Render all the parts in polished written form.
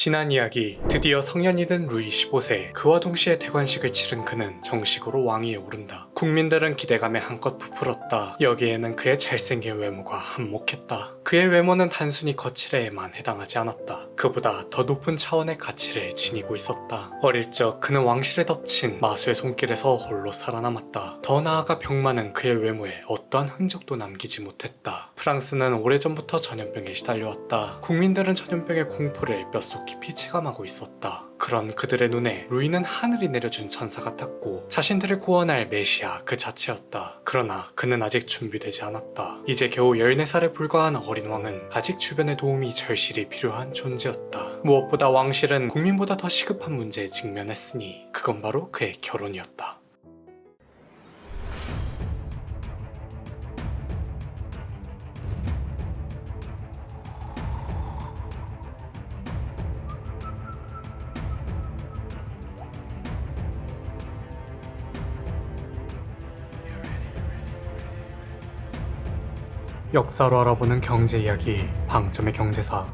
지난 이야기, 드디어 성년이 된 루이 15세. 그와 동시에 대관식을 치른 그는 정식으로 왕위에 오른다. 국민들은 기대감에 한껏 부풀었다. 여기에는 그의 잘생긴 외모가 한몫했다. 그의 외모는 단순히 거칠에만 해당하지 않았다. 그보다 더 높은 차원의 가치를 지니고 있었다. 어릴 적 그는 왕실에 덮친 마수의 손길에서 홀로 살아남았다. 더 나아가 병마는 그의 외모에 어떠한 흔적도 남기지 못했다. 프랑스는 오래전부터 전염병에 시달려왔다. 국민들은 전염병의 공포를 뼛속 깊이 체감하고 있었다. 그런 그들의 눈에 루이는 하늘이 내려준 천사 같았고 자신들을 구원할 메시아 그 자체였다. 그러나 그는 아직 준비되지 않았다. 이제 겨우 14살에 불과한 어린 왕은 아직 주변의 도움이 절실히 필요한 존재였다. 무엇보다 왕실은 국민보다 더 시급한 문제에 직면했으니 그건 바로 그의 결혼이었다. 역사로 알아보는 경제 이야기, 방점의 경제사.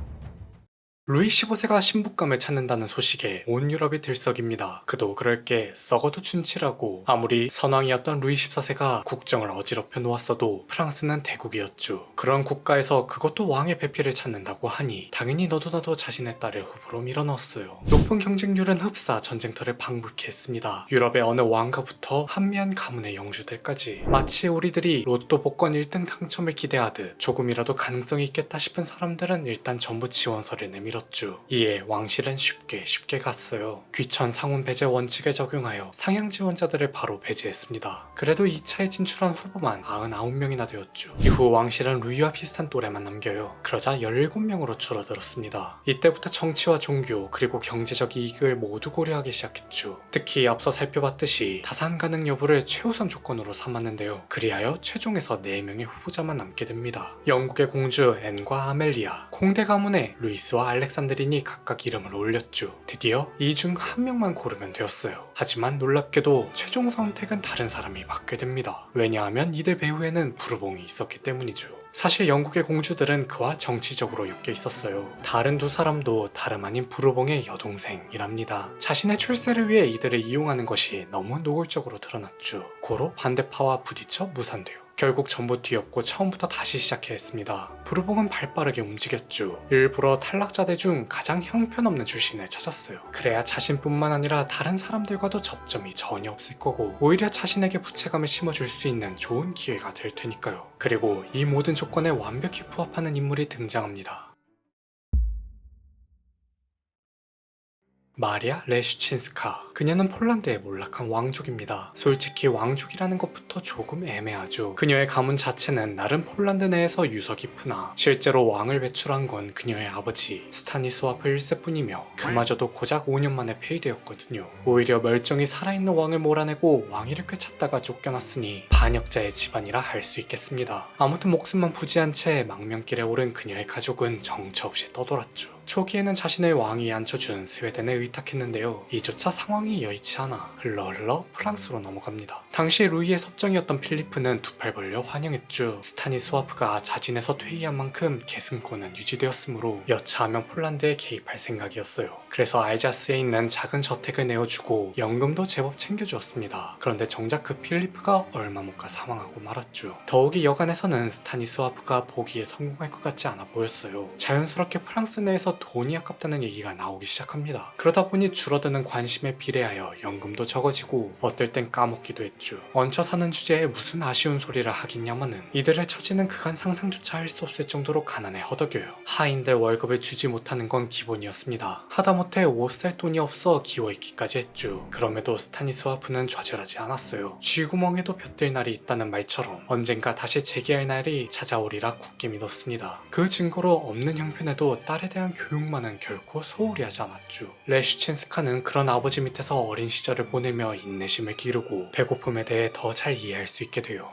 루이 15세가 신부감을 찾는다는 소식에 온 유럽이 들썩입니다. 그도 그럴 게 썩어도 준치라고. 아무리 선왕이었던 루이 14세가 국정을 어지럽혀 놓았어도 프랑스는 대국이었죠. 그런 국가에서 그것도 왕의 배필을 찾는다고 하니 당연히 너도 나도 자신의 딸을 후보로 밀어넣었어요. 높은 경쟁률은 흡사 전쟁터를 방불케 했습니다. 유럽의 어느 왕가부터 한미한 가문의 영주들까지 마치 우리들이 로또 복권 1등 당첨을 기대하듯 조금이라도 가능성이 있겠다 싶은 사람들은 일단 전부 지원서를 내밀었죠. 이에 왕실은 쉽게 갔어요. 귀천 상훈 배제 원칙에 적용하여 상향 지원자들을 바로 배제했습니다. 그래도 2차에 진출한 후보만 99명이나 되었죠. 이후 왕실은 루이와 비슷한 또래만 남겨요. 그러자 17명으로 줄어들었습니다. 이때부터 정치와 종교 그리고 경제적 이익을 모두 고려하기 시작했죠. 특히 앞서 살펴봤듯이 타산 가능 여부를 최우선 조건으로 삼았는데요. 그리하여 최종에서 4명의 후보자만 남게 됩니다. 영국의 공주 앤과 아멜리아, 콩대 가문의 루이스와 알렉산드린이 각각 이름을 올렸죠. 드디어 이 중 한 명만 고르면 되었어요. 하지만 놀랍게도 최종 선택은 다른 사람이 받게 됩니다. 왜냐하면 이들 배후에는 부르봉이 있었기 때문이죠. 사실 영국의 공주들은 그와 정치적으로 엮여 있었어요. 다른 두 사람도 다름 아닌 부르봉의 여동생이랍니다. 자신의 출세를 위해 이들을 이용하는 것이 너무 노골적으로 드러났죠. 고로 반대파와 부딪혀 무산돼요. 결국 전부 뒤엎고 처음부터 다시 시작해야 했습니다. 부르봉은 발빠르게 움직였죠. 일부러 탈락자들 중 가장 형편없는 출신을 찾았어요. 그래야 자신뿐만 아니라 다른 사람들과도 접점이 전혀 없을 거고 오히려 자신에게 부채감을 심어줄 수 있는 좋은 기회가 될 테니까요. 그리고 이 모든 조건에 완벽히 부합하는 인물이 등장합니다. 마리아 레슈친스카. 그녀는 폴란드의 몰락한 왕족입니다. 솔직히 왕족이라는 것부터 조금 애매하죠. 그녀의 가문 자체는 나름 폴란드 내에서 유서 깊으나 실제로 왕을 배출한 건 그녀의 아버지 스타니스와프 1세뿐이며 그마저도 고작 5년 만에 폐위되었거든요. 오히려 멀쩡히 살아있는 왕을 몰아내고 왕위를 꿰찼다가 쫓겨났으니 반역자의 집안이라 할 수 있겠습니다. 아무튼 목숨만 부지한 채 망명길에 오른 그녀의 가족은 정처 없이 떠돌았죠. 초기에는 자신의 왕위에 앉혀준 스웨덴에 의탁했는데요. 이조차 상황이 여의치 않아 흘러 프랑스로 넘어갑니다. 당시 루이의 섭정이었던 필리프는 두 팔 벌려 환영했죠. 스타니스와프가 자진해서 퇴위한 만큼 계승권은 유지되었으므로 여차하면 폴란드에 개입할 생각이었어요. 그래서 알자스에 있는 작은 저택을 내어주고 연금도 제법 챙겨주었습니다. 그런데 정작 그 필리프가 얼마 못 가 사망하고 말았죠. 더욱이 여간에서는 스타니스와프가 보기에 성공할 것 같지 않아 보였어요. 자연스럽게 프랑스 내에서 돈이 아깝다는 얘기가 나오기 시작합니다. 그러다 보니 줄어드는 관심에 비례하여 연금도 적어지고 어떨 땐 까먹기도 했죠. 얹혀 사는 주제에 무슨 아쉬운 소리를 하겠냐마는 이들의 처지는 그간 상상조차 할 수 없을 정도로 가난에 허덕여요. 하인들 월급을 주지 못하는 건 기본이었습니다. 하다못해 옷 살 돈이 없어 기워입기까지 했죠. 그럼에도 스타니스와프는 좌절하지 않았어요. 쥐구멍에도 볕들 날이 있다는 말처럼 언젠가 다시 재기할 날이 찾아오리라 굳게 믿었습니다. 그 증거로 없는 형편에도 딸에 대한 교육만은 결코 소홀히 하지 않았죠. 레슈친스카는 그런 아버지 밑에서 어린 시절을 보내며 인내심을 기르고 배고픔에 대해 더 잘 이해할 수 있게 돼요.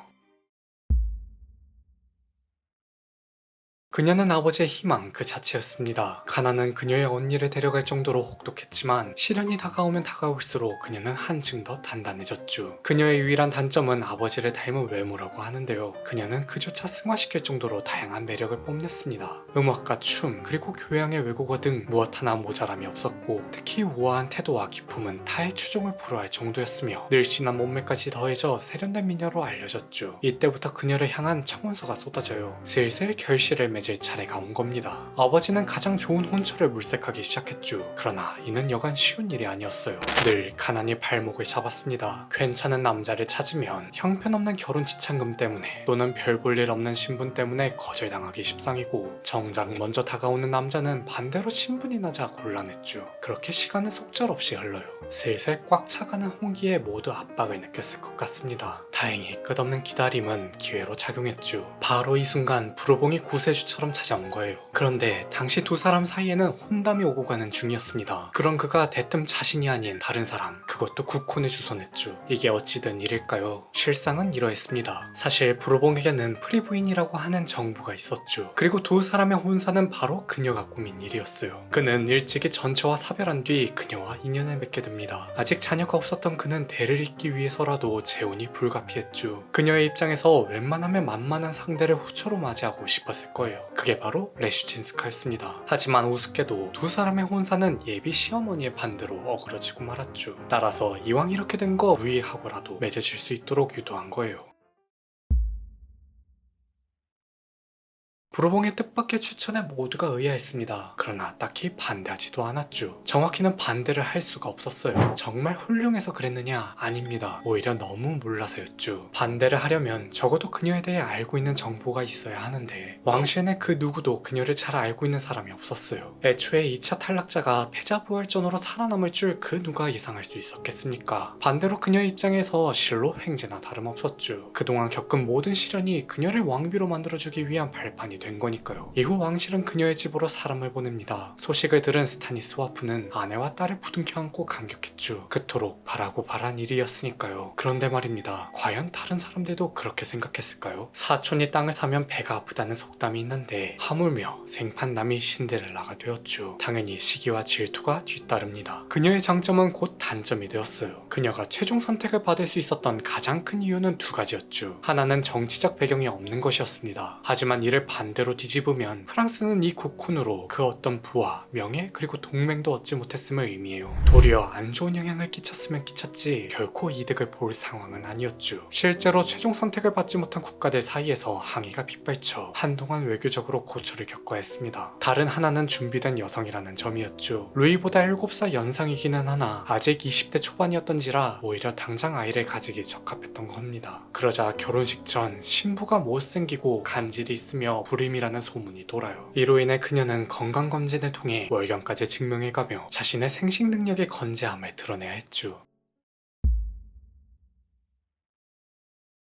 그녀는 아버지의 희망 그 자체였습니다. 가나는 그녀의 언니를 데려갈 정도로 혹독했지만 시련이 다가오면 다가올수록 그녀는 한층 더 단단해졌죠. 그녀의 유일한 단점은 아버지를 닮은 외모라고 하는데요. 그녀는 그조차 승화시킬 정도로 다양한 매력을 뽐냈습니다. 음악과 춤, 그리고 교양의 외국어 등 무엇 하나 모자람이 없었고 특히 우아한 태도와 기품은 타의 추종을 불허할 정도였으며 늘씬한 몸매까지 더해져 세련된 미녀로 알려졌죠. 이때부터 그녀를 향한 청혼서가 쏟아져요. 슬슬 결실을 맺을 차례가 온 겁니다. 아버지는 가장 좋은 혼처를 물색하기 시작했죠. 그러나 이는 여간 쉬운 일이 아니었어요. 늘 가난이 발목을 잡았습니다. 괜찮은 남자를 찾으면 형편없는 결혼 지참금 때문에 또는 별 볼 일 없는 신분 때문에 거절당하기 십상이고 정작 먼저 다가오는 남자는 반대로 신분이 낮아 곤란했죠. 그렇게 시간은 속절없이 흘러요. 슬슬 꽉 차가는 홍기에 모두 압박을 느꼈을 것 같습니다. 다행히 끝없는 기다림은 기회로 작용했죠. 바로 이 순간 부르봉이 구세주처럼 찾아온 거예요. 그런데 당시 두 사람 사이에는 혼담이 오고 가는 중이었습니다. 그런 그가 대뜸 자신이 아닌 다른 사람, 그것도 국혼을 주선했죠. 이게 어찌된 일일까요? 실상은 이러했습니다. 사실 부르봉에게는 프리부인이라고 하는 정부가 있었죠. 그리고 두 사람의 혼사는 바로 그녀가 꾸민 일이었어요. 그는 일찍이 전처와 사별한 뒤 그녀와 인연을 맺게 됩니다. 아직 자녀가 없었던 그는 대를 잇기 위해서라도 재혼이 불가피했죠. 그녀의 입장에서 웬만하면 만만한 상대를 후처로 맞이하고 싶었을 거예요. 그게 바로 레슈친스카였습니다. 하지만 우습게도 두 사람의 혼사는 예비 시어머니의 반대로 어그러지고 말았죠. 따라서 이왕 이렇게 된 거 무의하고라도 맺어질 수 있도록 유도한 거예요. 부르봉의 뜻밖의 추천에 모두가 의아했습니다. 그러나 딱히 반대하지도 않았죠. 정확히는 반대를 할 수가 없었어요. 정말 훌륭해서 그랬느냐? 아닙니다. 오히려 너무 몰라서였죠. 반대를 하려면 적어도 그녀에 대해 알고 있는 정보가 있어야 하는데 왕실내 그 누구도 그녀를 잘 알고 있는 사람이 없었어요. 애초에 2차 탈락자가 패자부활전으로 살아남을 줄 그 누가 예상할 수 있었겠습니까? 반대로 그녀의 입장에서 실로 횡재나 다름없었죠. 그동안 겪은 모든 시련이 그녀를 왕비로 만들어주기 위한 발판이 된 거니까요. 이후 왕실은 그녀의 집으로 사람을 보냅니다. 소식을 들은 스타니스와프는 아내와 딸을 부둥켜 안고 감격했죠. 그토록 바라고 바란 일이었으니까요. 그런데 말입니다. 과연 다른 사람들도 그렇게 생각했을까요? 사촌이 땅을 사면 배가 아프다는 속담이 있는데 하물며 생판남이 신데렐라가 되었죠. 당연히 시기와 질투가 뒤따릅니다. 그녀의 장점은 곧 단점이 되었어요. 그녀가 최종 선택을 받을 수 있었던 가장 큰 이유는 두 가지였죠. 하나는 정치적 배경이 없는 것이었습니다. 하지만 이를 반대로 뒤집으면 프랑스는 이 국혼으로 그 어떤 부와 명예 그리고 동맹도 얻지 못했음을 의미해요. 도리어 안 좋은 영향을 끼쳤으면 끼쳤지 결코 이득을 볼 상황은 아니었죠. 실제로 최종 선택을 받지 못한 국가들 사이에서 항의가 빗발쳐 한동안 외교적으로 고초를 겪어야 했습니다. 다른 하나는 준비된 여성이라는 점이었죠. 루이보다 7살 연상이기는 하나 아직 20대 초반이었던지라 오히려 당장 아이를 가지기 적합했던 겁니다. 그러자 결혼식 전 신부가 못생기고 간질이 있으며 불임이라는 소문이 돌아요. 이로 인해 그녀는 건강검진을 통해 월경까지 증명해가며 자신의 생식 능력의 건재함을 드러내야 했죠.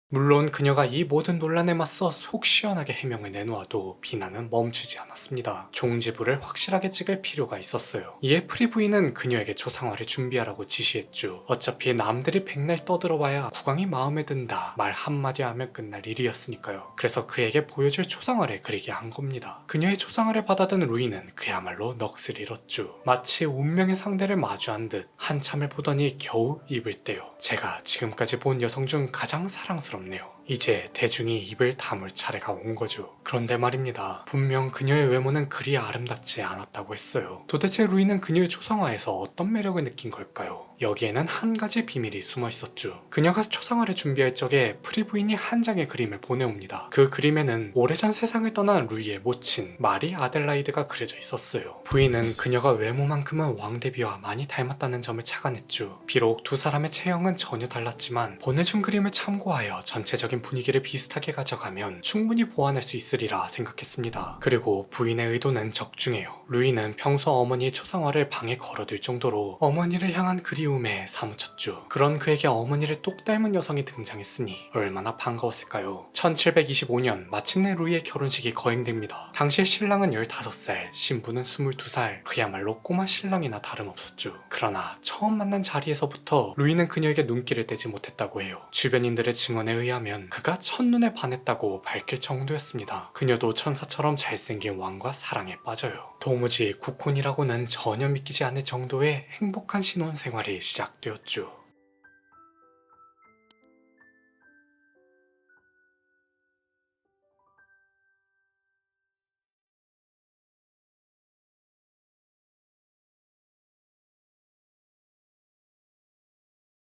물론 그녀가 이 모든 논란에 맞서 속 시원하게 해명을 내놓아도 비난은 멈추지 않았습니다. 종지부를 확실하게 찍을 필요가 있었어요. 이에 프리부인은 그녀에게 초상화를 준비하라고 지시했죠. 어차피 남들이 백날 떠들어봐야 국왕이 마음에 든다 말 한마디 하면 끝날 일이었으니까요. 그래서 그에게 보여줄 초상화를 그리게 한 겁니다. 그녀의 초상화를 받아든 루이는 그야말로 넋을 잃었죠. 마치 운명의 상대를 마주한 듯 한참을 보더니 겨우 입을 떼요. 제가 지금까지 본 여성 중 가장 사랑스럽네요. 이제 대중이 입을 다물 차례가 온 거죠. 그런데 말입니다. 분명 그녀의 외모는 그리 아름답지 않았다고 했어요. 도대체 루이는 그녀의 초상화에서 어떤 매력을 느낀 걸까요? 여기에는 한 가지 비밀이 숨어 있었죠. 그녀가 초상화를 준비할 적에 프리부인이 한 장의 그림을 보내옵니다. 그 그림에는 오래전 세상을 떠난 루이의 모친 마리 아델라이드가 그려져 있었어요. 부인은 그녀가 외모만큼은 왕대비와 많이 닮았다는 점을 착안했죠. 비록 두 사람의 체형은 전혀 달랐지만 보내준 그림을 참고하여 전체적인 분위기를 비슷하게 가져가면 충분히 보완할 수 있으리라 생각했습니다. 그리고 부인의 의도는 적중해요. 루이는 평소 어머니의 초상화를 방에 걸어둘 정도로 어머니를 향한 그리움이 그리움에 사무쳤죠. 그런 그에게 어머니를 똑 닮은 여성이 등장했으니 얼마나 반가웠을까요? 1725년 마침내 루이의 결혼식이 거행됩니다. 당시 신랑은 15살, 신부는 22살, 그야말로 꼬마 신랑이나 다름없었죠. 그러나 처음 만난 자리에서부터 루이는 그녀에게 눈길을 떼지 못했다고 해요. 주변인들의 증언에 의하면 그가 첫눈에 반했다고 밝힐 정도였습니다. 그녀도 천사처럼 잘생긴 왕과 사랑에 빠져요. 도무지 국혼이라고는 전혀 믿기지 않을 정도의 행복한 신혼생활이 시작되었죠.